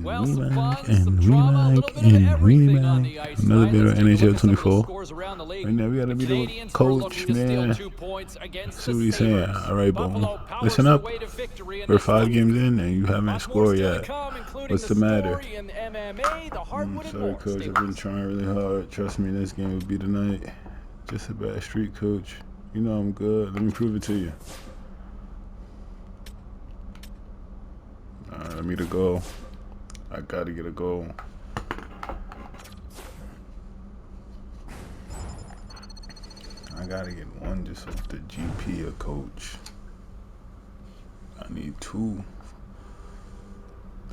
Well, some fun, some drama, a little bit of everything on the ice. Another Tonight. video Let's of take a look NHL at some of those 24. scores around the league. Right now we gotta The be the Canadians were coach, looking to steal man. 2 points against See the what he's saying. Sabres. Alright, Buffalo Bone. powers Listen their up. way to victory in We're this 5 one. games in and you haven't Much more scored still to yet. come, including What's the the matter? story in the MMA, the hardwood and Sorry, more. coach. Stay I've with been us. trying really hard. Trust me, this game would be tonight. Just a bad street, coach. You know I'm good. Let me prove it to you. Let me to go. I gotta get a goal. I gotta get one just off the GP or coach. I need 2.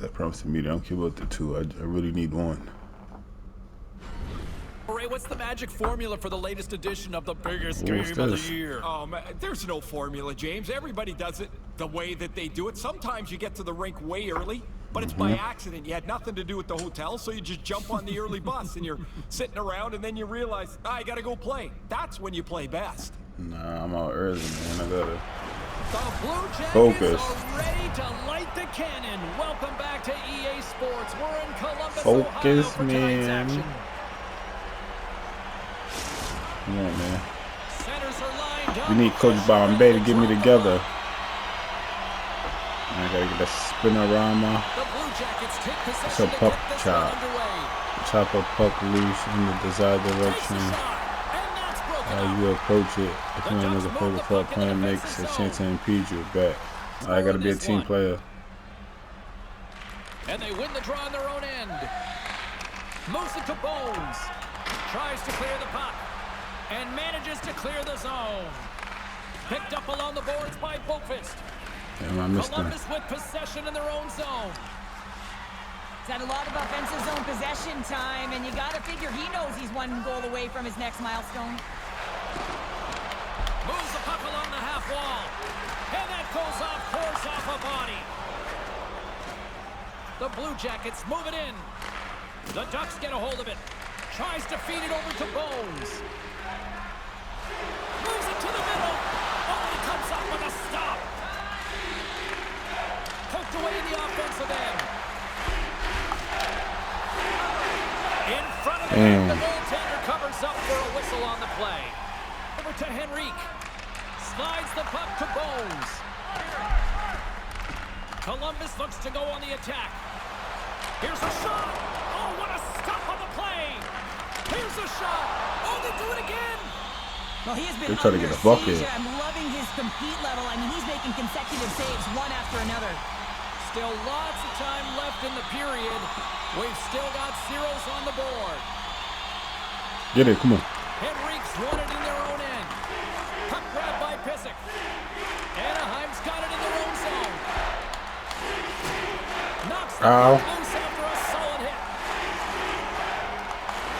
That prompts me. I don't care about the 2. I really need 1. Ray, what's the magic formula for the latest edition of the biggest Ooh, game what's of this? the year? There's no formula, James. Everybody does it the way that they do it. Sometimes you get to the rink way early, but it's by accident. You had nothing to do with the hotel, so you just jump on the early bus and you're sitting around and then you realize, I gotta go play. That's when you play best. Nah, I'm out early, man. I gotta The Blue Jackets focus. are ready to light the cannon. Welcome back to EA Sports. We're in Columbus, Focus, Ohio for tonight's man. action. Come on, man. Centers are lined up. We need Coach Bombay to get me together. I gotta get that spinorama. The Blue Jackets take It's possession a to puck get this chop. one underway. Chop a puck loose in the desired Takes the direction. shot, and that's broken How up. you approach it. If you want to make a focus puck, plan makes a chance to impede you back. I gotta be a team player. And they win the draw on their own end. Moves it to Bones. Tries to clear the puck. And manages to clear the zone. Picked up along the boards by Boakfist. Damn, I missed him. Columbus with possession in their own zone. He's had a lot of offensive zone possession time, and you gotta figure he knows he's 1 goal away from his next milestone. Moves the puck along the half wall. And that goes off course off a body. The Blue Jackets move it in. The Ducks get a hold of it. Tries to feed it over to Bones. Moves it to the middle. Oh, he comes up with a stop. Poked away in the offensive end. In front of the net, the goaltender covers up for a whistle on the play. Over to Henrique. Slides the puck to Bones. Columbus looks to go on the attack. Here's a shot. Oh, what a stop on the play. Here's a shot. Oh, they do it again. Well, he has been They're trying to under get a bucket. siege. I'm loving his compete level. I mean, he's making consecutive saves one after another. Still lots of time left in the period. We've still got zeros on the board. Get it, come on. Henrique's won it in their own end. Puck grabbed by Pissick. Anaheim's got it in their own zone. Knocks the puck loose after a solid hit.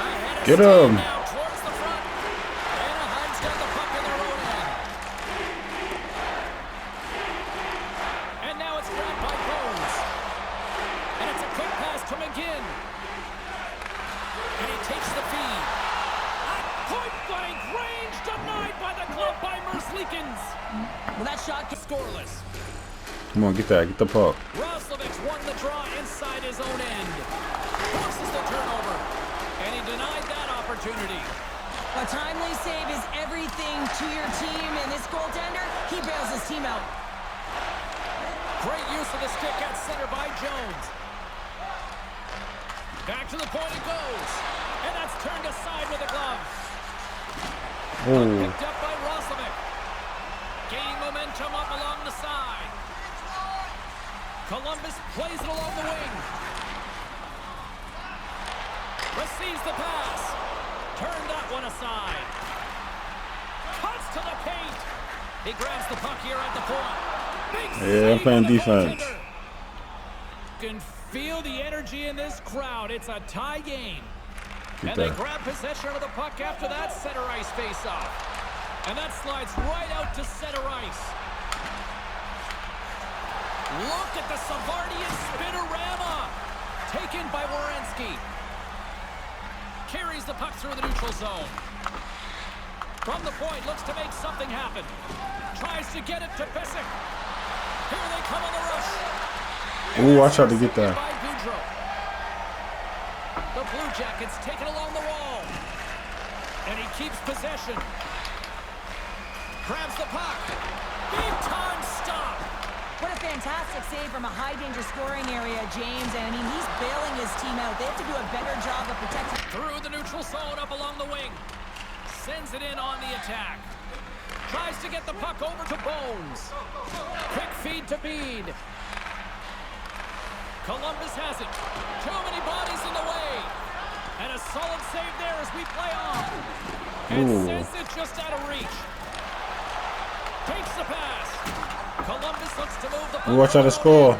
Ahead of Get steam him. now towards the front. Anaheim's got the puck in their own end. And now it's grabbed by Bones. And it's a quick pass to McGinn. And he takes the feed. At point-blank range, denied by the glove by Merzlikins. Well, that shot gets Scoreless. Come on, get that. Get the puck. Roslovic's won the draw inside his own end. Forces the turnover. And he denied that opportunity. a timely save is everything to your team, and this goaltender, he bails his team out. Great use of the stick at center by Jones. Back to the point it goes. And that's turned aside with a glove. Oh. Picked up by Roslovic. Gaining momentum up along the side. Columbus plays it along the wing. Receives the pass. Turned that one aside. Cuts to the paint. He grabs the puck here at the point. Big Yeah, I'm playing defense. You can feel the energy in this crowd. It's a tie game. Get And they that. grab possession of the puck after that center ice face-off. And that slides right out to center ice. Look at the Savardian spinorama. Taken by Werenski. Carries the puck through the neutral zone. From the point, looks to make something happen. Tries to get it to Pissick. Here they come on the rush. Ooh, I tried to get that. By Boudreau. keeps possession. Grabs the puck. Big time stop. What a fantastic save from a high-danger scoring area, James. And, I mean, he's bailing his team out. They have to do a better job of protecting. Through the neutral zone, up along the wing. Sends it in on the attack. Tries to get the puck over to Bones. Quick feed to Bean. Columbus has it. Too many bodies in the way. And a solid save there as we play on. And sends it just out of reach. Takes the pass. Columbus looks to move the puck. Watch out to score.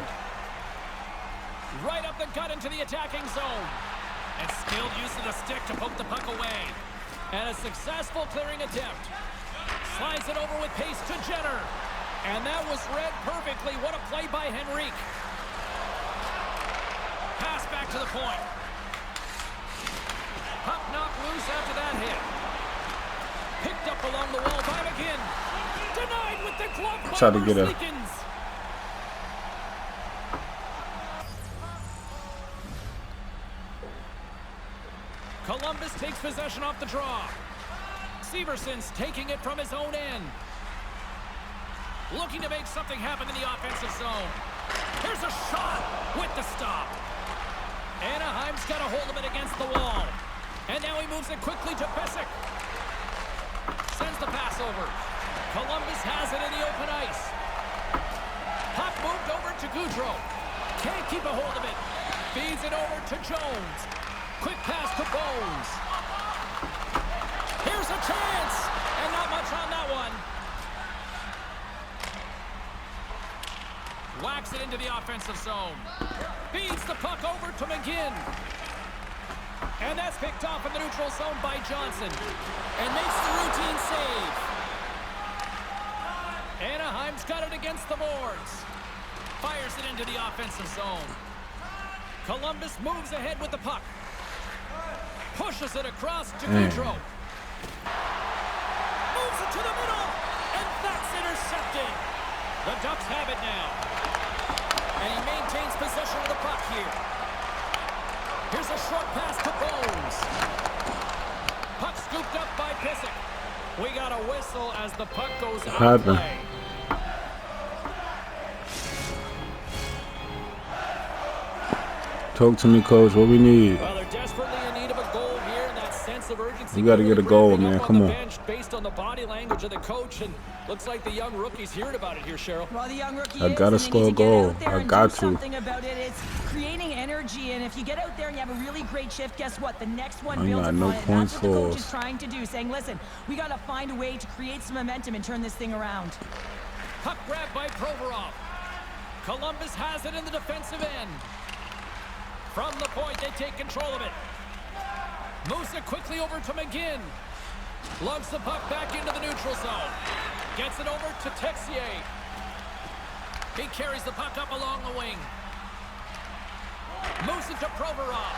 Right up the gut into the attacking zone. And skilled use of the stick to poke the puck away. And a successful clearing attempt. Slides it over with pace to Jenner. And that was read perfectly. What a play by Henrique. Pass back to the point. Puck knocked loose after that hit. Picked up along the wall by McGinn. Denied with the glove by Try to get a Columbus takes possession off the draw. Severson's taking it from his own end. Looking to make something happen in the offensive zone. Here's a shot with the stop. Anaheim's got a hold of it against the wall. And now he moves it quickly to Pesic. Sends the pass over. Columbus has it in the open ice. Puck moved over to Goudreau. Can't keep a hold of it. Feeds it over to Jones. Quick pass to Bones. Here's a chance. And not much on that one. Whacks it into the offensive zone. Feeds the puck over to McGinn. And that's picked off in the neutral zone by Johnson. And makes the routine save. Anaheim's got it against the boards. Fires it into the offensive zone. Columbus moves ahead with the puck. Pushes it across to Goudreau. Moves it to the middle. And that's intercepted. The Ducks have it now. And he maintains possession of the puck here. Here's a short pass to Bones. Puck scooped up by Pesic. We got a whistle as the puck goes out of play. Talk to me, coach. What we need? Well, they're desperately in need of a goal here, and that sense of urgency. We got to get a goal, man. Come on. Based on the body language of the coach, and looks like the young rookie's hearing about it here, Cheryl. Well, the young rookie I gotta score a goal. I got to. Something about it. It's creating energy, and if you get out there and you have a really great shift, guess what? The next one builds upon it. And that's what the coach is trying to do, saying, listen, we got to find a way to create some momentum and turn this thing around. Puck grabbed by Provorov. Columbus has it in the defensive end. From the point, they take control of it. Moves it quickly over to McGinn. Lugs the puck back into the neutral zone. Gets it over to Texier. He carries the puck up along the wing. Moves it to Provorov.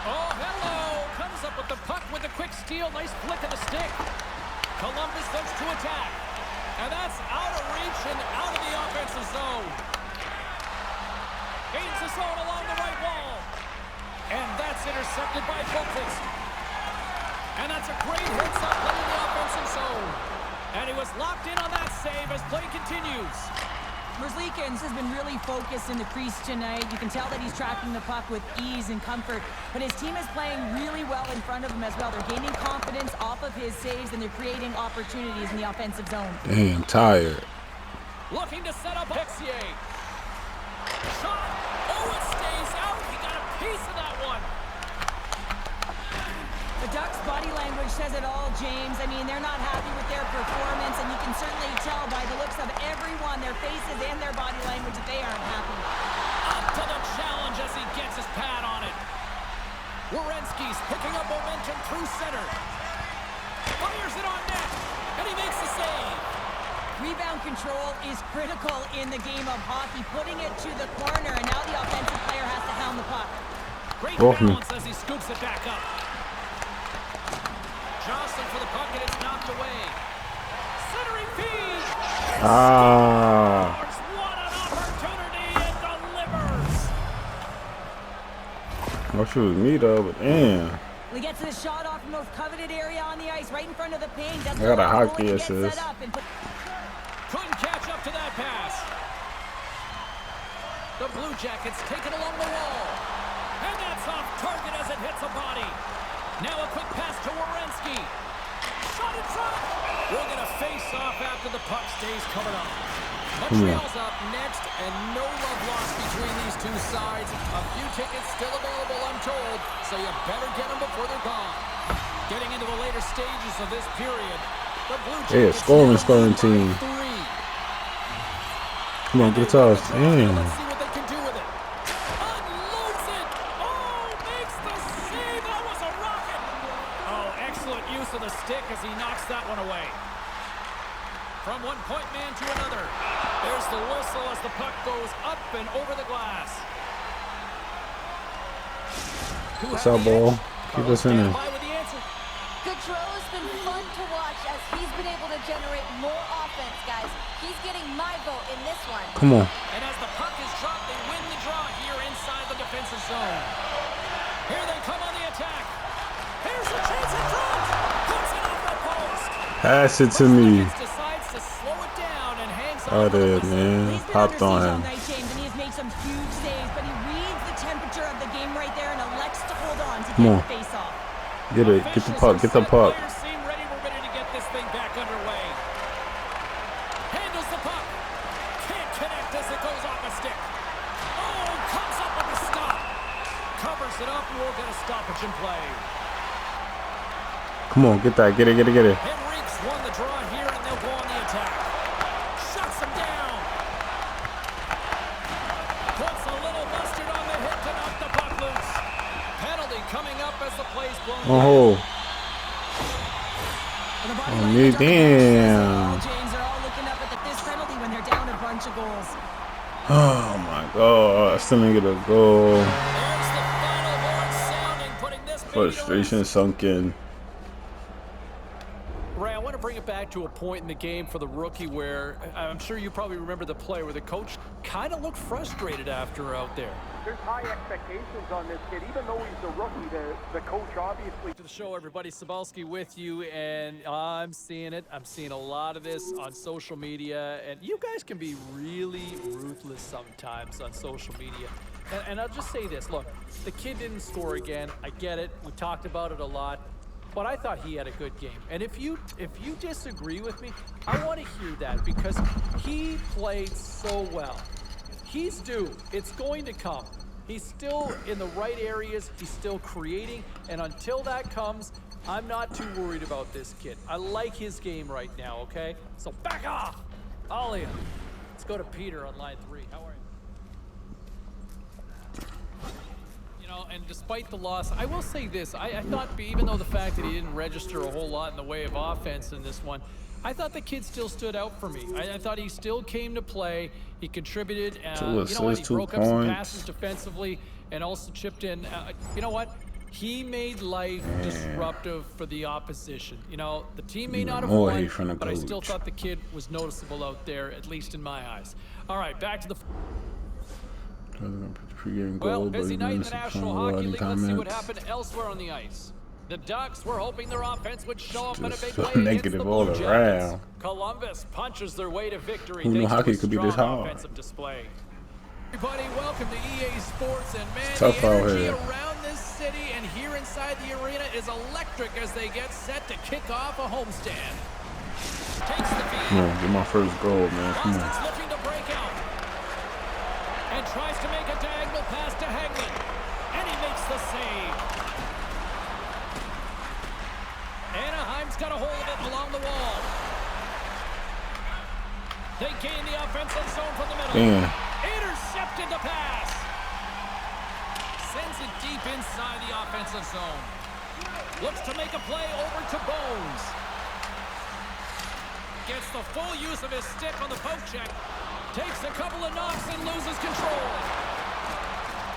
Oh, hello! Comes up with the puck with a quick steal. Nice flick of the stick. Columbus looks to attack. And that's out of reach and out of the offensive zone. Gains the zone along the right wall. And that's intercepted by Fultz. And that's a great hits-up play in the offensive zone. And he was locked in on that save as play continues. Merzlikins has been really focused in the crease tonight. You can tell that he's tracking the puck with ease and comfort. But his team is playing really well in front of him as well. They're gaining confidence off of his saves, and they're creating opportunities in the offensive zone. Damn, tired. Looking to set up Texier. Shot. Oh, it stays out. He got a piece of that one. The Ducks' body language says it all, James. I mean, they're not happy with their performance, and you can certainly tell by the looks of everyone, their faces and their body language, that they aren't happy. Up to the challenge as he gets his pad on it. Werenski's picking up momentum through center. Fires it on net, and he makes the save. Rebound control is critical in the game of hockey, putting it to the corner, and now the offensive player has to hound the puck. Great balance as he scoops it back up. Johnson for the puck, and it's knocked away. Centering feed. Ah. What an opportunity, and delivers. I wish it was me though, but damn. He gets the shot off the most coveted area on the ice, right in front of the paint. Doesn't I got a allow the hockey goalie to get assist. set up and put... Couldn't catch up to that pass. The Blue Jackets take it along the wall. And that's off target as it hits a body. Now a quick pass to Werenski. Shot in front. We're going to face off after the puck stays covered up. Montreal's up next, and no love lost between these two sides. A few tickets still available, I'm told, so you better get them before they're gone. Getting into the later stages of this period, the Blue Jackets scoring team. 3. Come on, get it toss. Damn. Let's see what they can do with it. Unloads it. Oh, makes the save. That was a rocket. Oh, excellent use of the stick as he knocks that one away. From one point man to another. There's the whistle as the puck goes up and over the glass. What's up, ball? Keep us in there. Gaudreau's been fun to watch as he's been able to generate more offense, guys. He's getting my vote in this one. Come on. And as the puck is dropped, they win the draw here inside the defensive zone. Here they come on the attack. Here's the chance in front. Puts it off the post. Pass it to me. Decides to slow it down and hangs on. Oh, there, man. He's been Popped under on siege all him. night, James, and he has made some huge saves, but he reads the temperature of the game right there and elects to hold on to Come get on. the face-off. Get it. Get the puck. Get the puck. Players seem ready. We're ready to get this thing back underway. Handles the puck. Can't connect as it goes off a stick. Oh, comes up with a stop. Covers it up, and we'll get a stoppage in play. Come on, get that. Get it. Get it. Get it. Henrique's won the draw here, and they'll go on the attack. Shuts him down. Puts a little mustard on the hit to knock the puck loose. Penalty coming up as the play's blown. Oh, And the body Oh, language me, on the bench says it damn. all, James, they're all looking up at this penalty when they're down a bunch of goals. oh my God! I still didn't get a goal. There's the final horn sounding, putting this baby to rest. Frustration sunk in. Ray, I want to bring it back to a point in the game for the rookie where I'm sure you probably remember the play where the coach kind of looked frustrated after out there. There's high expectations on this kid, even though he's the rookie. The coach obviously. To the show, everybody, Cybulski with you, and I'm seeing it. I'm seeing a lot of this on social media, and you guys can be really ruthless sometimes on social media. And I'll just say this: look, the kid didn't score again. I get it. We talked about it a lot. But I thought he had a good game. And if you disagree with me, I want to hear that because he played so well. He's due. It's going to come. He's still in the right areas. He's still creating. And until that comes, I'm not too worried about this kid. I like his game right now, okay? So back off. Ollie. Let's go to Peter on line 3. How are you? And despite the loss, I will say this. I thought, even though the fact that he didn't register a whole lot in the way of offense in this one, I thought the kid still stood out for me. I thought he still came to play. He contributed. Two assists, he 2 broke up some points. passes defensively and also chipped in. You know what? He made life disruptive for the opposition. You know, the team may not have more won, hate from the but I still coach. thought the kid was noticeable out there, at least in my eyes. All right, back to the... Well, busy night in the National Hockey League. Let's see what happened elsewhere on the ice. The Ducks were hoping their offense would show up in a big so way against negative the all Blue Jackets. around. Columbus punches their way to victory. Who knew thanks hockey to a could be this strong hard? offensive display. Everybody, welcome to EA Sports, and man, Tough the out energy here. around this city and here inside the arena is electric as they get set to kick off a homestand. Takes the feed. Come on, get my first goal, man. Come Boston's on. looking to break out and tries to make a diagonal pass to Hagelin, and he makes the save. Anaheim's got a hold of it along the wall. They gain the offensive zone from the middle. Damn. Intercepted the pass. Sends it deep inside the offensive zone. Looks to make a play over to Bones. Gets the full use of his stick on the poke check. Takes a couple of knocks and loses control.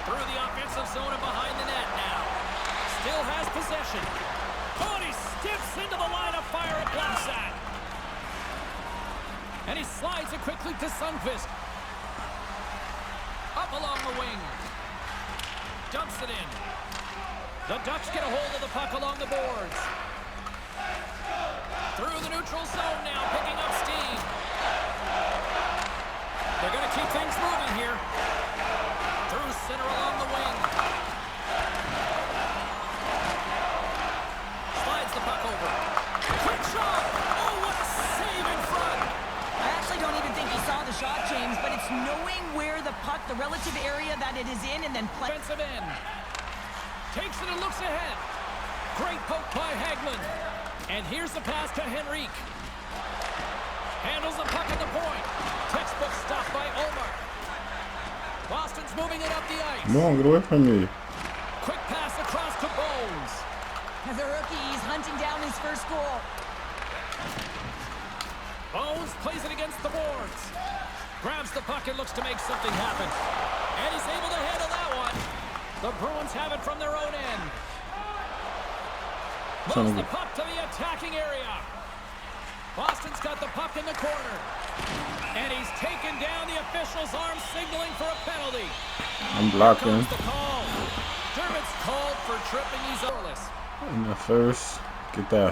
Through the offensive zone and behind the net now. Still has possession. Oh, and he stiffs into the line of fire and blocks that. And he slides it quickly to Sundqvist. Up along the wing. Dumps it in. The Ducks get a hold of the puck along the boards. Through the neutral zone now, picking up steam. They're going to keep things moving here. Through center along the wing. Slides the puck over. Quick shot! Oh, what a save in front! I actually don't even think he saw the shot, James, but it's knowing where the puck, the relative area that it is in, and then play. Defensive end. Takes it and looks ahead. Great poke by Hagelin. And here's the pass to Henrique. Handles the puck at the point. Textbook stop by Omar. Boston's moving it up the ice. Come on, get away from me. Quick pass across to Bones. As a rookie, he's hunting down his first goal. Bones plays it against the boards. Grabs the puck and looks to make something happen. And he's able to handle that one. The Bruins have it from their own end. Moves the puck to the attacking area. Boston's got the puck in the corner. And he's taken down. The official's arm signaling for a penalty. I'm blocking. The call. Dermott's called for tripping. He's scoreless. In the first, get that.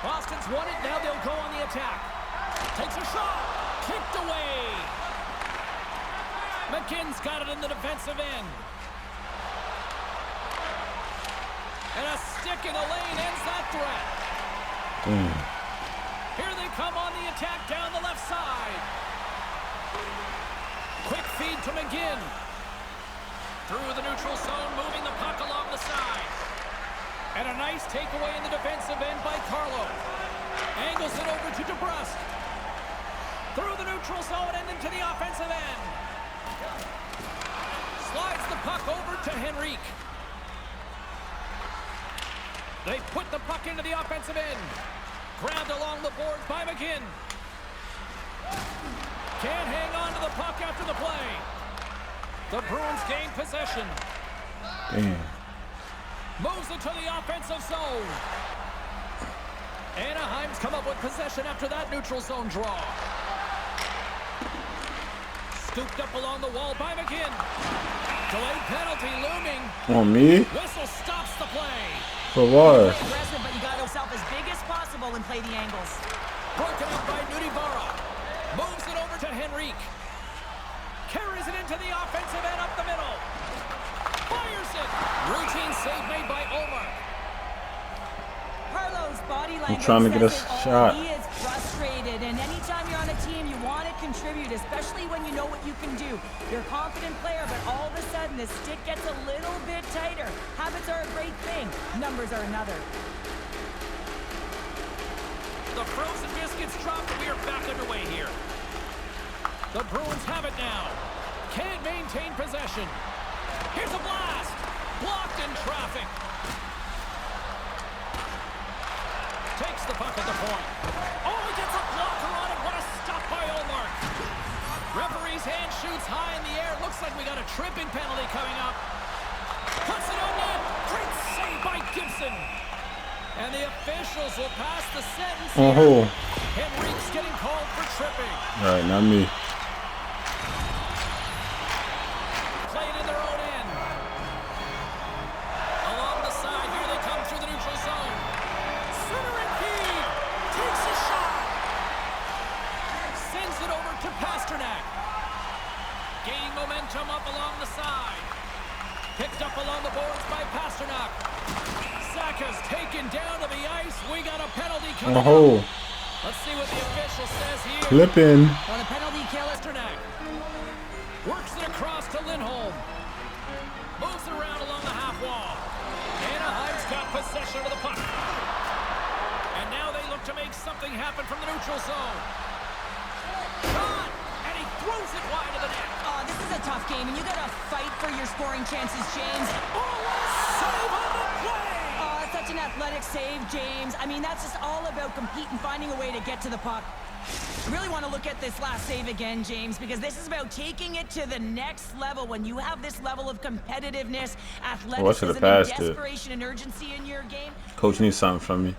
Boston's won it. Now they'll go on the attack. Takes a shot. Kicked away. McKinn's got it in the defensive end. And a stick in the lane ends that threat. Here they come on the attack down the left side. Quick feed to McGinn. Through the neutral zone, moving the puck along the side. And a nice takeaway in the defensive end by Carlo. Angles it over to DeBrusque. Through the neutral zone and into the offensive end. Slides the puck over to Henrique. They put the puck into the offensive end. Grabbed along the boards by McGinn. Can't hang on to the puck after the play. The Bruins gain possession. Damn. Moves it to the offensive zone. Anaheim's come up with possession after that neutral zone draw. Scooped up along the wall by McGinn. Delayed penalty looming. On me? Whistle stops the play. For what? Aggressive, but you got yourself as big as possible and play the angles. Broken up by Nudibara. Moves it over to Henrique. Carries it into the offensive end up the middle. Fires it. Routine save made by Omar. Carlo's body language. I'm trying to get a says it all. shot. He is frustrated, and anytime you're on a team, you want to contribute, especially when you know what you can do. You're a confident player, but all of a sudden the stick gets a little bit tighter. Habits are a great thing. Numbers are another. The frozen biscuits dropped, and we are back underway here. The Bruins have it now. Can't maintain possession. Here's a blast. Blocked in traffic. Takes the puck at the point. Oh, he gets a blocker on it. What a stop by Omar. Referee's hand shoots high in the air. Looks like we got a tripping penalty coming up. Puts it on net. Great save by Gibson. And the officials will pass the sentence here. Henrique's getting called for tripping. All right, not me. Played in their own end. Along the side, here they come through the neutral zone. Centering feed. Takes a shot. Sends it over to Pasternak. Gaining momentum up along the side. Picked up along the boards by Pasternak. Saka's taken down to the ice. We got a penalty coming up. Let's see what the official says here. Flipping. On a penalty kill, Pasternak works it across to Lindholm. Moves it around along the half wall. Anaheim's got possession of the puck. And now they look to make something happen from the neutral zone. Shot! And he throws it wide of the net. Oh, this is a tough game, and you got to fight for your scoring chances, James. Oh, what a save on the play! Oh, that's such an athletic save, James. I mean, that's just all about competing, finding a way to get to the puck. I really want to look at this last save again, James, because this is about taking it to the next level. When you have this level of competitiveness, athleticism, and desperation and urgency in your game. Coach needs something from me.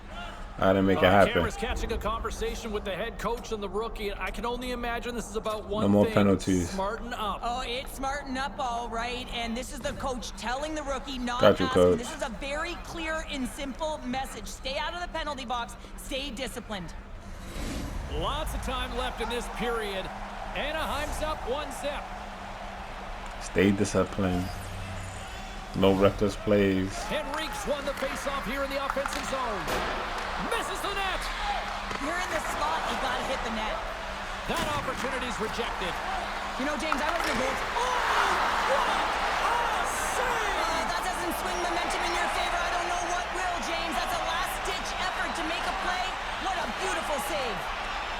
I didn't make it happen. Camera's catching a conversation with the head coach and the rookie. I can only imagine this is about one thing. No more penalties. Smarten up. Oh, it's smarten up, all right. And this is the coach telling the rookie not Got to you, pass. coach. This is a very clear and simple message. Stay out of the penalty box. Stay disciplined. Lots of time left in this period. Anaheim's up 1-0. Stay disciplined. No reckless plays. Henrique's won the faceoff here in the offensive zone. Misses the net. You're in the spot. You got to hit the net. That opportunity's rejected. You know, James, I was going to go. Oh, what a save! That doesn't swing momentum in your favor. I don't know what will, James. That's a last-ditch effort to make a play. What a beautiful save.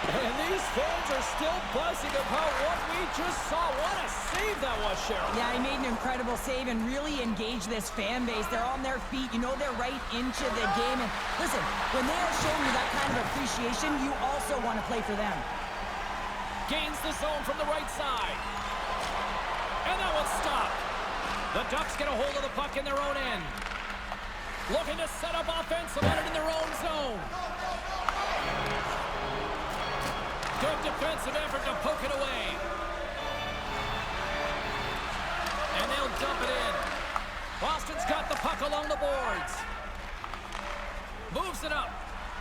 And these fans are still buzzing about what we just saw. What a save that was, Cheryl. Yeah, he made an incredible save and really engaged this fan base. They're on their feet. You know they're right into the game. And listen, when they are showing you that kind of appreciation, you also want to play for them. Gains the zone from the right side. And that one's stopped. The Ducks get a hold of the puck in their own end. Looking to set up offense and it in their own zone. Good defensive effort to poke it away. And they'll dump it in. Boston's got the puck along the boards. Moves it up.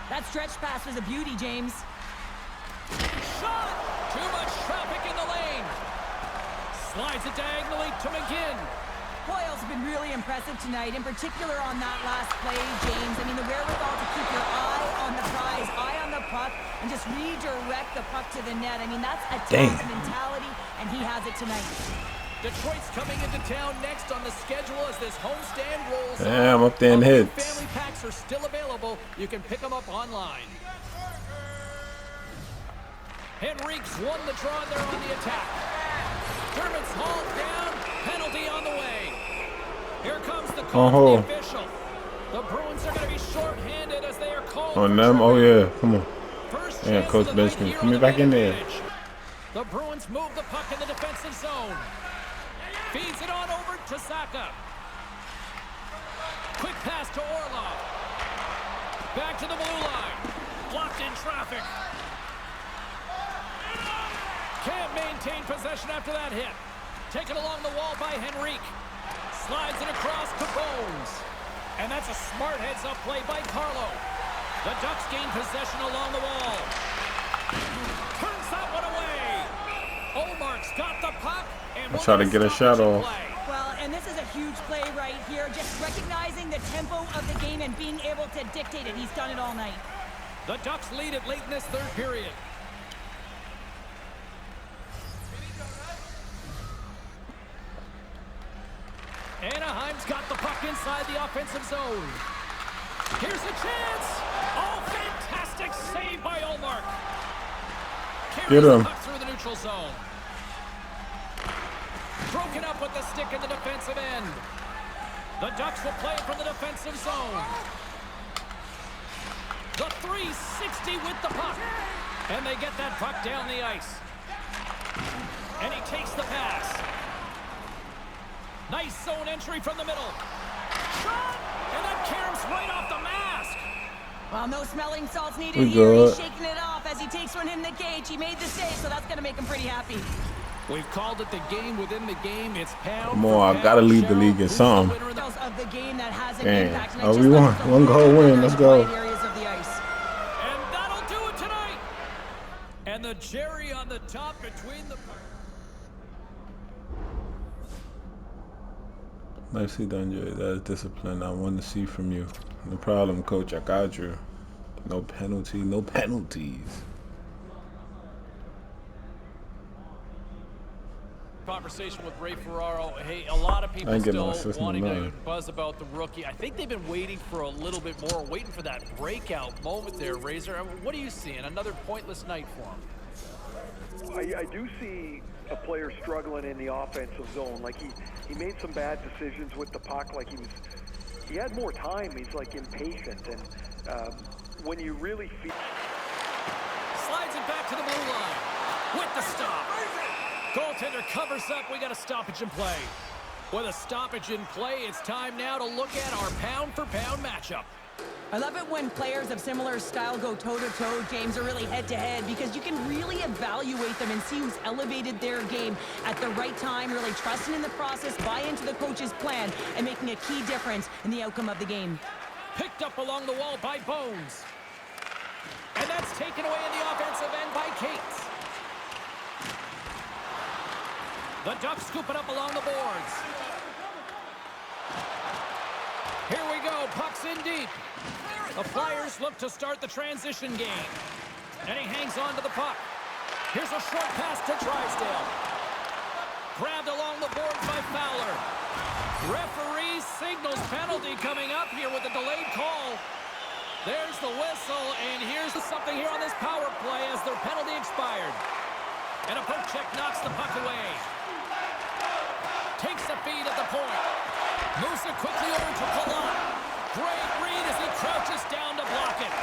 That stretch pass was a beauty, James. Shot! Too much traffic in the lane. Slides it diagonally to McGinn. Hoyle's been really impressive tonight, in particular on that last play, James. I mean, the wherewithal to keep your eye on the prize, eye on the puck, and just redirect the puck to the net. I mean, that's a tough mentality, and he has it tonight. Detroit's coming into town next on the schedule as this homestand rolls. Damn, up there in hits. Family packs are still available. You can pick them up online. Henrique's won the draw there on the attack. Dermott's hauled down. Penalty on the way. Here comes the call from the official. The Bruins are going to be shorthanded as they are called. On them? Oh, yeah. Come on. Yeah, Coach Benjamin. Come back in there. The Bruins move the puck in the defensive zone. Feeds it on over to Saka. Quick pass to Orlov. Back to the blue line. Blocked in traffic. Can't maintain possession after that hit. Taken along the wall by Henrique. Slides it across to Bones. And that's a smart heads-up play by Carlo. The Ducks gain possession along the wall. Turns that one away. Olmark's got the puck. And I'll try to get a shot off. Well, and this is a huge play right here. Just recognizing the tempo of the game and being able to dictate it. He's done it all night. The Ducks lead it late in this third period. Anaheim's got the puck inside the offensive zone. Here's a chance. Oh, fantastic save by Olmark. Get him. The puck through the neutral zone. Broken up with the stick in the defensive end. The Ducks will play it from the defensive zone. The 360 with the puck. And they get that puck down the ice. And he takes the pass. Nice zone entry from the middle. Shot! And that caroms right off the mask. Well, no smelling salts needed We here. good. He's shaking it off as he takes one in the cage. He made the save, so that's going to make him pretty happy. We've called it the game within the game. It's pound More, I gotta lead the league in something. Of the game that has an Damn. impact. And Oh, we won. One goal win. Let's go. Areas of the ice. And that'll do it tonight. And the cherry on the top between the... Nicely done, Jay. That is discipline I want to see from you. No problem, Coach. I got you. No penalty. No penalties. Conversation with Ray Ferraro. Hey, a lot of people still wanting to buzz about the rookie. I think they've been waiting for a little bit more, waiting for that breakout moment there, Razor. What are you seeing? Another pointless night for him. I do see a player struggling in the offensive zone. Like he made some bad decisions with the puck. Like he had more time. He's like impatient. And when you really feel... Slides it back to the blue line with the stop. Goaltender covers up. We got a stoppage in play. With a stoppage in play, it's time now to look at our pound-for-pound matchup. I love it when players of similar style go toe-to-toe, James, or really head-to-head, because you can really evaluate them and see who's elevated their game at the right time, really trusting in the process, buy into the coach's plan, and making a key difference in the outcome of the game. Picked up along the wall by Bones. And that's taken away in the offensive end by Cates. The Ducks scoop it up along the boards. Here we go, puck's in deep. The Flyers look to start the transition game. And he hangs on to the puck. Here's a short pass to Drysdale. Grabbed along the boards by Fowler. Referee signals penalty coming up here with a delayed call. There's the whistle, and here's something here on this power play as their penalty expired. And a poke check knocks the puck away. Takes the feed at the point. Moves it quickly over to Palat. Great read as he crouches down to block it.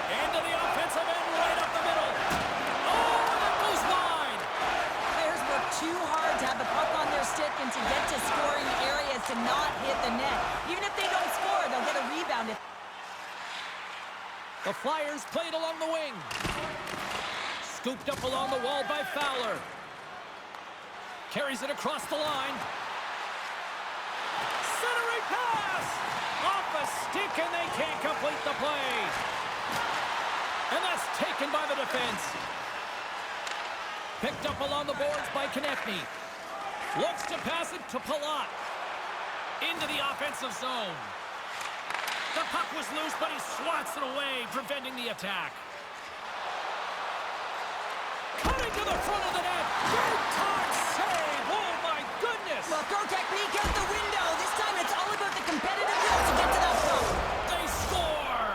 Into the offensive end, right up the middle. Oh, that goes wide. Players work too hard to have the puck on their stick and to get to scoring areas to not hit the net. Even if they don't score, they'll get a rebound. The Flyers played along the wing. Scooped up along the wall by Fowler. Carries it across the line. Centering pass! Off a stick, and they can't complete the play. And that's taken by the defense. Picked up along the boards by Konechny. Looks to pass it to Palat. Into the offensive zone. The puck was loose, but he swats it away, preventing the attack. Cutting to the front of the net. Good time save. Oh, my goodness. Well, throw technique out the window. This time it's all about the competitive will to get to that puck. They score.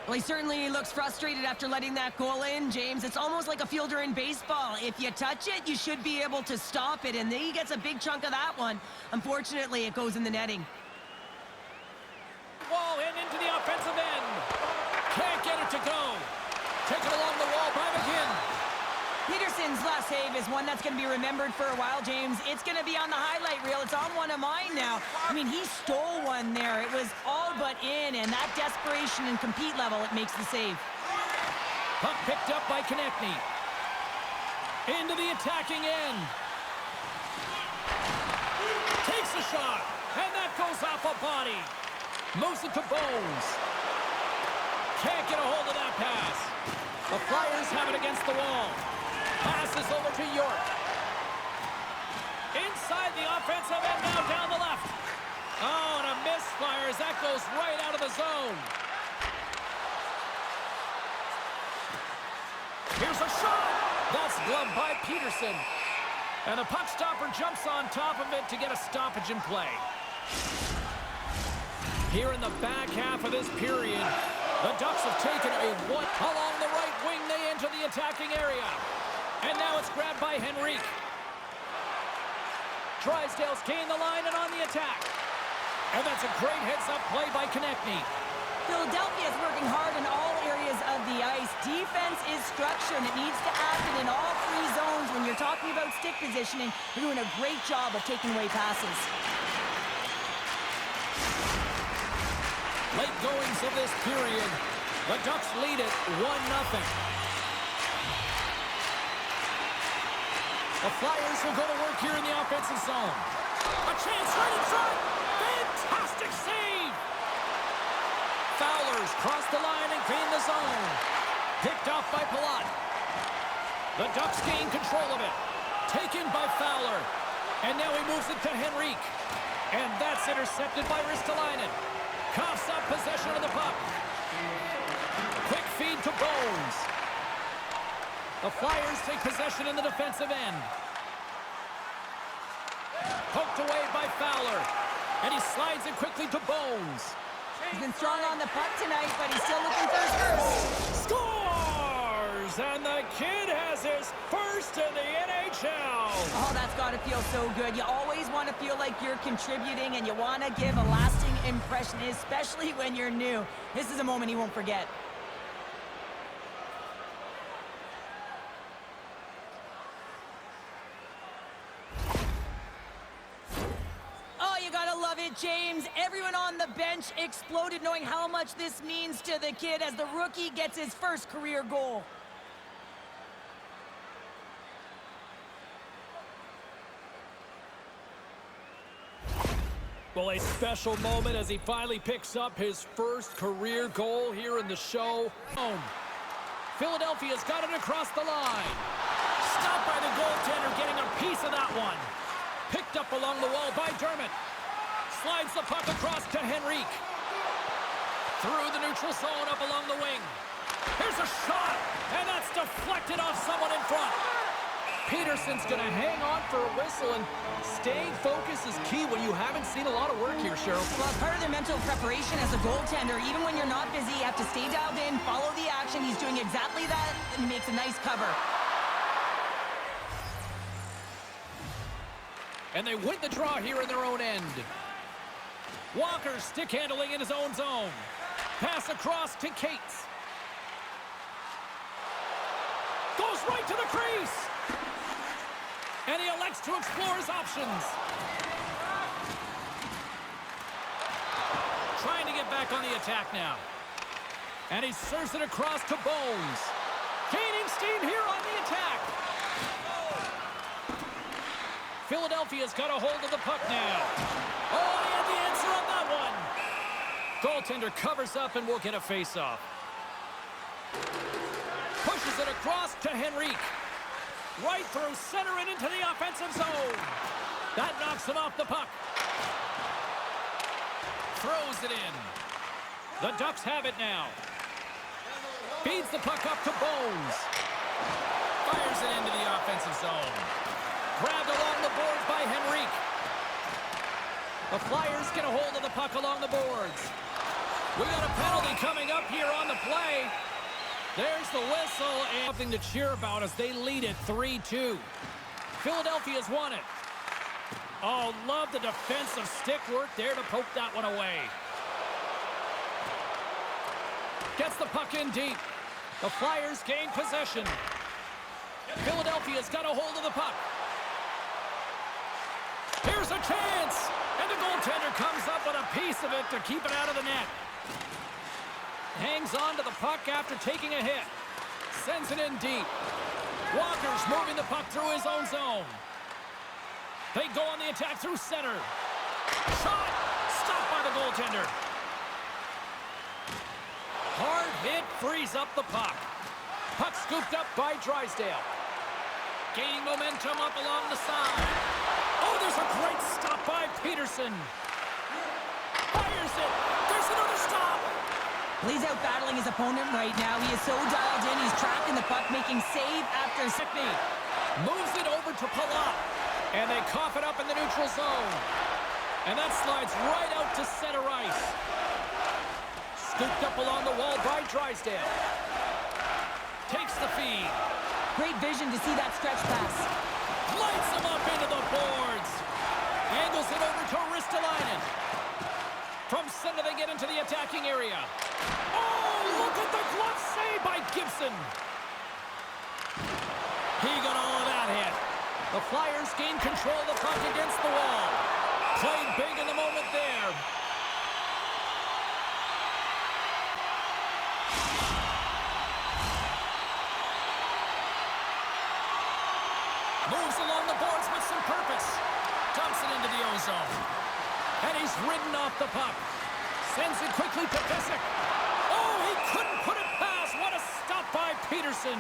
Well, he certainly looks frustrated after letting that goal in, James. It's almost like a fielder in baseball. If you touch it, you should be able to stop it, and he gets a big chunk of that one. Unfortunately, it goes in the netting. Wall in into the offensive end. Can't get it to go. Taken along the wall by McKinn. Peterson's last save is one that's going to be remembered for a while, James. It's going to be on the highlight reel. It's on one of mine now. I mean, he stole one there. It was all but in, and that desperation and compete level, it makes the save. Puck picked up by Konechny. Into the attacking end. Takes a shot, and that goes off a body. Moves it to Bones. Can't get a hold of that pass. The Flyers have it against the wall. Passes over to York. Inside the offensive end, now down the left. Oh, and a misfire as that goes right out of the zone. Here's a shot. That's gloved by Peterson. And the puck stopper jumps on top of it to get a stoppage in play. Here in the back half of this period, the Ducks have taken a one along the right wing. They enter the attacking area. And now it's grabbed by Henrique. Drysdale's gained the line and on the attack. And that's a great heads-up play by Konechny. Philadelphia is working hard in all areas of the ice. Defense is structure, and it needs to happen in all three zones. When you're talking about stick positioning, they're doing a great job of taking away passes. Late goings of this period, the Ducks lead it 1-0. The Flyers will go to work here in the offensive zone. A chance right in front. Fantastic save. Fowler's crossed the line and gained the zone. Picked off by Palat. The Ducks gain control of it. Taken by Fowler. And now he moves it to Henrique. And that's intercepted by Ristolainen. Coughs up possession of the puck. Quick feed to Bones. The Flyers take possession in the defensive end. Poked away by Fowler. And he slides it quickly to Bones. He's been strong on the puck tonight, but he's still looking for his first. Scores! And the kid has his first in the NHL. Oh, that's got to feel so good. You always want to feel like you're contributing, and you want to give a lasting impression, especially when you're new. This is a moment he won't forget. James. Everyone on the bench exploded knowing how much this means to the kid as the rookie gets his first career goal. Well, a special moment as he finally picks up his first career goal here in the show. Philadelphia's got it across the line. Stopped by the goaltender, getting a piece of that one. Picked up along the wall by Dermott. Slides the puck across to Henrique. Through the neutral zone, up along the wing. Here's a shot, and that's deflected off someone in front. Peterson's going to hang on for a whistle, and staying focused is key when you haven't seen a lot of work here, Cheryl. Well, part of their mental preparation as a goaltender, even when you're not busy, you have to stay dialed in, follow the action. He's doing exactly that, and he makes a nice cover. And they win the draw here in their own end. Walker stick handling in his own zone. Pass across to Cates. Goes right to the crease. And he elects to explore his options. Trying to get back on the attack now. And he serves it across to Bones. Gaining steam here on the attack. Philadelphia's got a hold of the puck now. Oh, he had the answer on that one. Goaltender covers up and will get a face-off. Pushes it across to Henrique. Right through center and into the offensive zone. That knocks him off the puck. Throws it in. The Ducks have it now. Feeds the puck up to Bones. Fires it into the offensive zone. Grabbed along the boards by Henrique. The Flyers get a hold of the puck along the boards. We got a penalty coming up here on the play. There's the whistle, and something to cheer about as they lead it 3-2. Philadelphia's won it. Oh, love the defensive stick work there to poke that one away. Gets the puck in deep. The Flyers gain possession. Philadelphia's got a hold of the puck. Here's a chance, and the goaltender comes up with a piece of it to keep it out of the net. Hangs on to the puck after taking a hit. Sends it in deep. Walker's moving the puck through his own zone. They go on the attack through center. Shot! Stopped by the goaltender. Hard hit frees up the puck. Puck scooped up by Drysdale. Gaining momentum up along the side. Oh, there's a great stop by Peterson. Fires it. There's another stop. He's out battling his opponent right now. He is so dialed in. He's tracking the puck, making save after Sidney moves it over to Palat. And they cough it up in the neutral zone. And that slides right out to center ice. Scooped up along the wall by Drysdale. Takes the feed. Great vision to see that stretch pass. Lights him up into the boards. Angles it over to Ristolainen. From center, they get into the attacking area. Oh, look at the glove save by Gibson. He got all of that hit. The Flyers gain control of the puck against the wall. Played big in the moment there. Moves along the boards with some purpose. Dumps it into the ozone. And he's ridden off the puck. Sends it quickly to Pysyk. Oh, he couldn't put it past. What a stop by Peterson.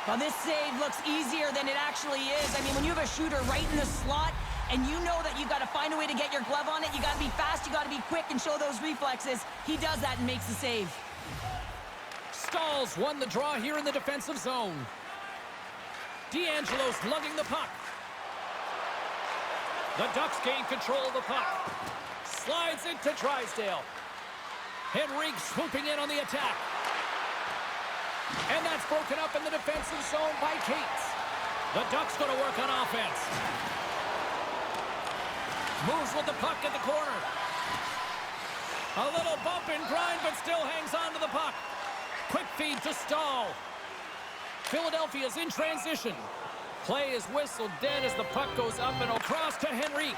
Well, this save looks easier than it actually is. I mean, when you have a shooter right in the slot and you know that you've got to find a way to get your glove on it, you got to be fast, you got to be quick and show those reflexes. He does that and makes the save. Stalls won the draw here in the defensive zone. D'Angelo's lugging the puck. The Ducks gain control of the puck. Slides it to Drysdale. Henrique swooping in on the attack. And that's broken up in the defensive zone by Cates. The Ducks going to work on offense. Moves with the puck at the corner. A little bump and grind, but still hangs on to the puck. Quick feed to Stahl. Philadelphia's in transition. Play is whistled dead as the puck goes up and across to Henrique.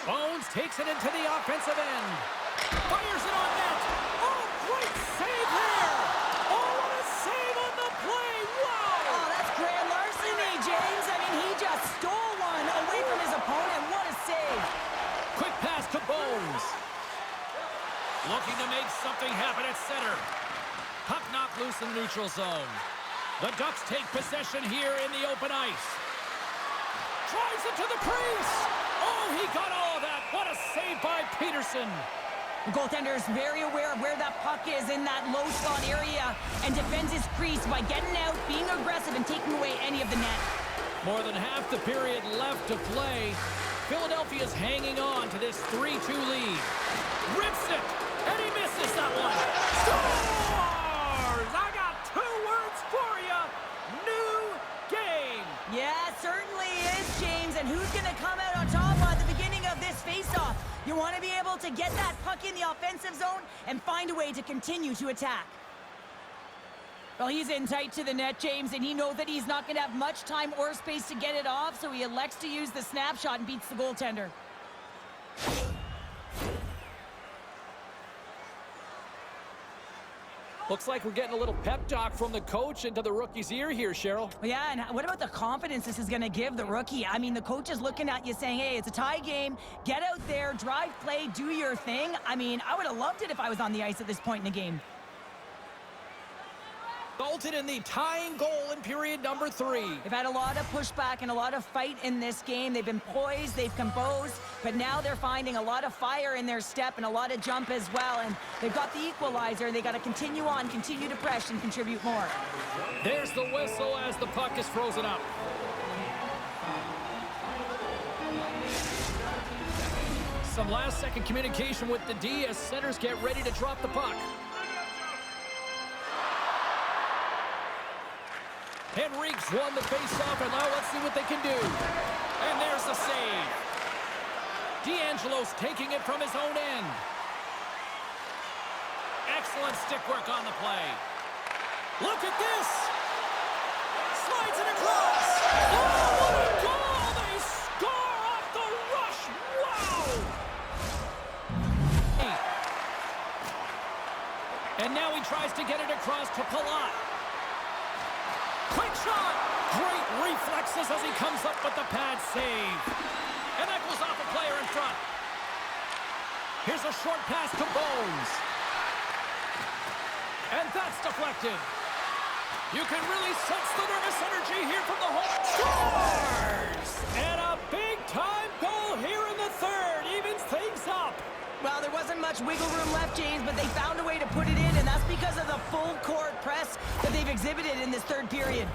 Bones takes it into the offensive end. Fires it on net. Oh, great save there. Oh, what a save on the play. Wow. Oh, that's grand larceny, James. I mean, he just stole one away from his opponent. What a save. Quick pass to Bones. Looking to make something happen at center. Puck knocked loose in the neutral zone. The Ducks take possession here in the open ice. Drives it to the crease. Oh, he got all of that. What a save by Peterson. The goaltender is very aware of where that puck is in that low slot area and defends his crease by getting out, being aggressive, and taking away any of the net. More than half the period left to play. Philadelphia's hanging on to this 3-2 lead. Rips it, and he misses that one. Scores! I got 2 words for you. New game. Yeah, it certainly is, James. And who's going to come out on top at the beginning of this faceoff? You want to be able to get that puck in the offensive zone and find a way to continue to attack. Well, he's in tight to the net, James, and he knows that he's not going to have much time or space to get it off, so he elects to use the snapshot and beats the goaltender. Looks like we're getting a little pep talk from the coach into the rookie's ear here, Cheryl. Yeah, and what about the confidence this is going to give the rookie? I mean, the coach is looking at you saying, hey, it's a tie game. Get out there, drive play, do your thing. I mean, I would have loved it if I was on the ice at this point in the game. Resulted in the tying goal in period number 3. They've had a lot of pushback and a lot of fight in this game. They've been poised, they've composed, but now they're finding a lot of fire in their step and a lot of jump as well. And they've got the equalizer. They got to continue on, continue to press and contribute more. There's the whistle as the puck is frozen up. Some last-second communication with the D as centers get ready to drop the puck. Henrique's won the faceoff, and now let's see what they can do. And there's the save. D'Angelo's taking it from his own end. Excellent stick work on the play. Look at this. Slides it across. Oh, what a goal! They score off the rush. Wow! And now he tries to get it across to Palat. Quick shot! Great reflexes as he comes up with the pad save. And that goes off a player in front. Here's a short pass to Bones. And that's deflected. You can really sense the nervous energy here from the home. Scores! And a big-time goal here in the third. Evens things up. Well, there wasn't much wiggle room left, James, but they found a way to put it in, and that's because of the full-court press that they've exhibited in this third period.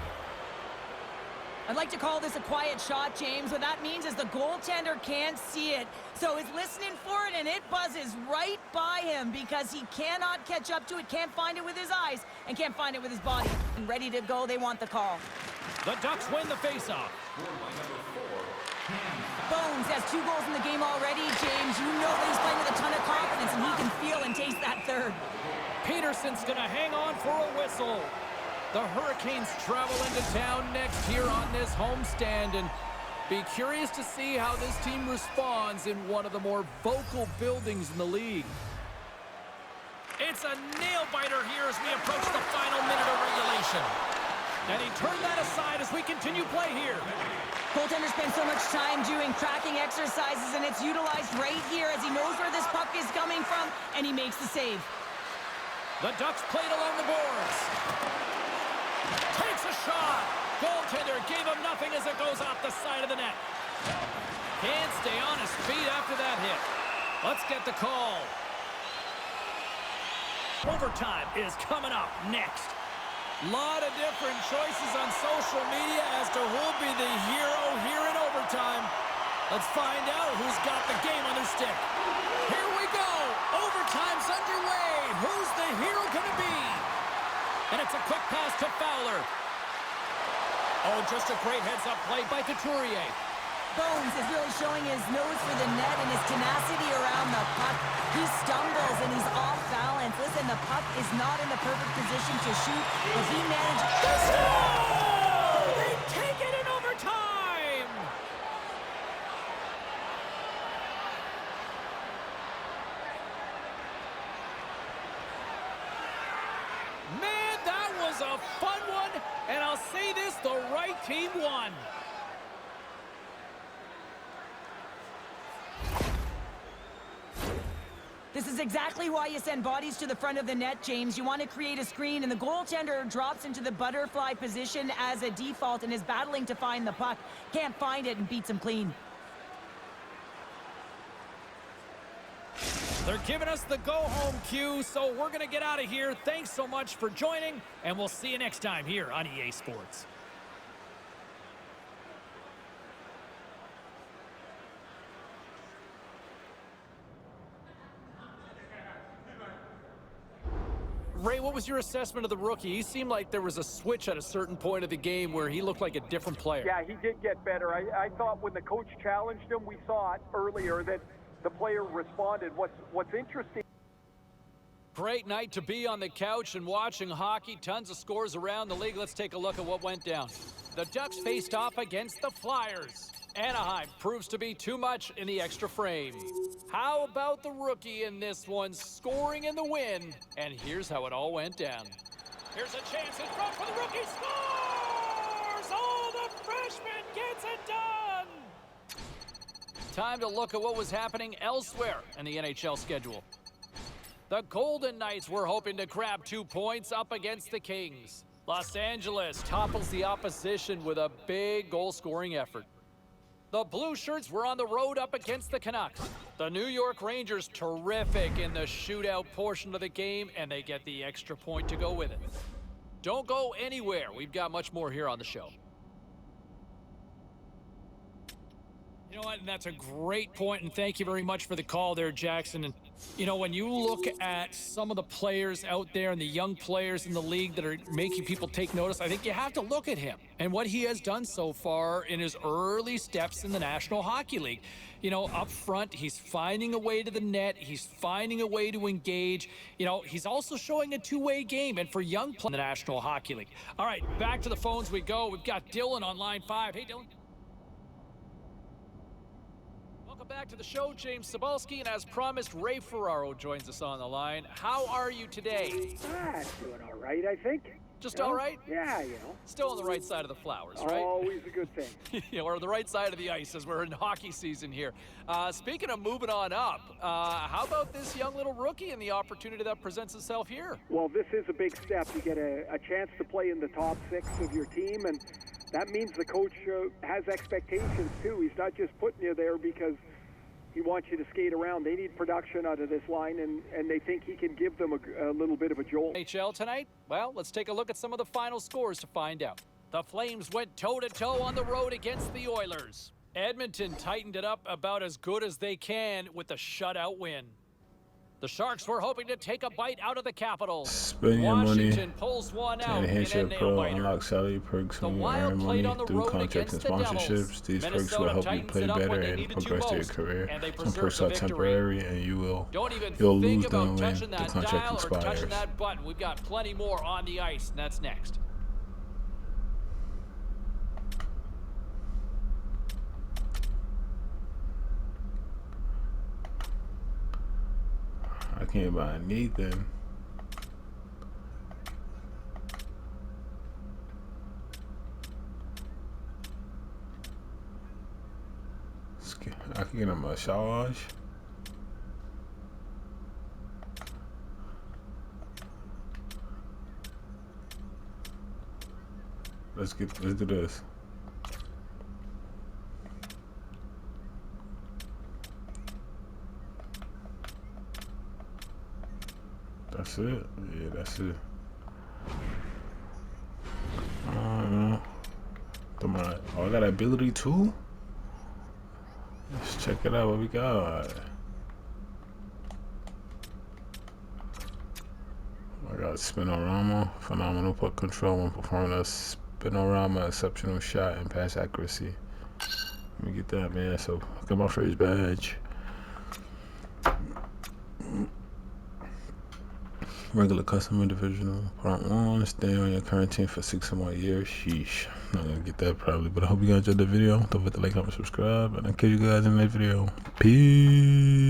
I'd like to call this a quiet shot, James. What that means is the goaltender can't see it, so he's listening for it, and it buzzes right by him because he cannot catch up to it, can't find it with his eyes, and can't find it with his body. And ready to go, they want the call. The Ducks win the faceoff. Bones has 2 goals in the game already, James. You know that he's playing with a ton of confidence, and he can feel and taste that third. Peterson's going to hang on for a whistle. The Hurricanes travel into town next here on this homestand, and be curious to see how this team responds in one of the more vocal buildings in the league. It's a nail-biter here as we approach the final minute of regulation. And he turned that aside as we continue play here. Goaltender spends so much time doing tracking exercises, and it's utilized right here as he knows where this puck is coming from, and he makes the save. The Ducks played along the boards. Takes a shot. Goaltender gave him nothing as it goes off the side of the net. Can't stay on his feet after that hit. Let's get the call. Overtime is coming up next. Lot of different choices on social media as to who'll be the hero here in overtime. Let's find out who's got the game on their stick. Here we go. Overtime's underway. Who's the hero gonna be? And it's a quick pass to Fowler. Oh, just a great heads-up play by Couturier. Bones is really showing his nose for the net and his tenacity around the puck. He stumbles and he's off balance. Listen, the puck is not in the perfect position to shoot, but he managed. They take it in overtime! was a fun one, and I'll say this, the right team won. This is exactly why you send bodies to the front of the net, James. You want to create a screen, and the goaltender drops into the butterfly position as a default and is battling to find the puck. Can't find it and beats him clean. They're giving us the go-home cue, so we're going to get out of here. Thanks so much for joining, and we'll see you next time here on EA Sports. Ray, what was your assessment of the rookie? He seemed like there was a switch at a certain point of the game where he looked like a different player. Yeah, he did get better. I thought when the coach challenged him, we saw it earlier that the player responded. What's interesting. Great night to be on the couch and watching hockey. Tons of scores around the league. Let's take a look at what went down. The Ducks faced off against the Flyers. Anaheim proves to be too much in the extra frame. How about the rookie in this one, scoring in the win? And here's how it all went down. Here's a chance in front for the rookie. Scores! Oh, the freshman gets it done! Time to look at what was happening elsewhere in the NHL schedule. The Golden Knights were hoping to grab 2 points up against the Kings. Los Angeles topples the opposition with a big goal-scoring effort. The Blue Shirts were on the road up against the Canucks. The New York Rangers terrific in the shootout portion of the game, and they get the extra point to go with it. Don't go anywhere. We've got much more here on the show. You know what, and that's a great point, and thank you very much for the call there, Jackson. And, you know, when you look at some of the players out there and the young players in the league that are making people take notice, I think you have to look at him and what he has done so far in his early steps in the National Hockey League. You know, up front, he's finding a way to the net. He's finding a way to engage. You know, he's also showing a two-way game, and for young players in the National Hockey League. All right, back to the phones we go. We've got Dylan on line 5. Hey, Dylan. Back to the show, James Cebulski, and as promised, Ray Ferraro joins us on the line. How are you today? Doing all right, I think. Just all right? Yeah, you know. Still on the right side of the flowers, right? Always a good thing. Yeah, or the right side of the ice as we're in hockey season here. Speaking of moving on up, how about this young little rookie and the opportunity that presents itself here? Well, this is a big step. You get a chance to play in the top 6 of your team, and that means the coach has expectations, too. He's not just putting you there because he wants you to skate around. They need production out of this line, and they think he can give them a little bit of a jolt. NHL tonight? Well, let's take a look at some of the final scores to find out. The Flames went toe-to-toe on the road against the Oilers. Edmonton tightened it up about as good as they can with a shutout win. The Sharks were hoping to take a bite out of the Capitals. Spend your money. Washington pulls one out in a nail-biter. Unlock salary perks when you earn money through contracts and sponsorships. These perks will help you play better and progress your career. Some perks are temporary, and you'll lose them when the contract expires. Touching that button. We've got plenty more on the ice, and that's next. I can't buy Nathan. I can get him a massage. Let's do this. That's it. Yeah, that's it. Come on. Oh, I got ability too? Let's check it out. What we got? I got spinorama, phenomenal puck control when performing a spinorama, exceptional shot and pass accuracy. Let me get that, man. So, get my first badge. Regular, custom, individual. Part 1, stay on your current team for 6 or more years. Sheesh. I'm not gonna get that probably, but I hope you guys enjoyed the video. Don't forget to like, comment, subscribe, and I'll catch you guys in the next video. Peace.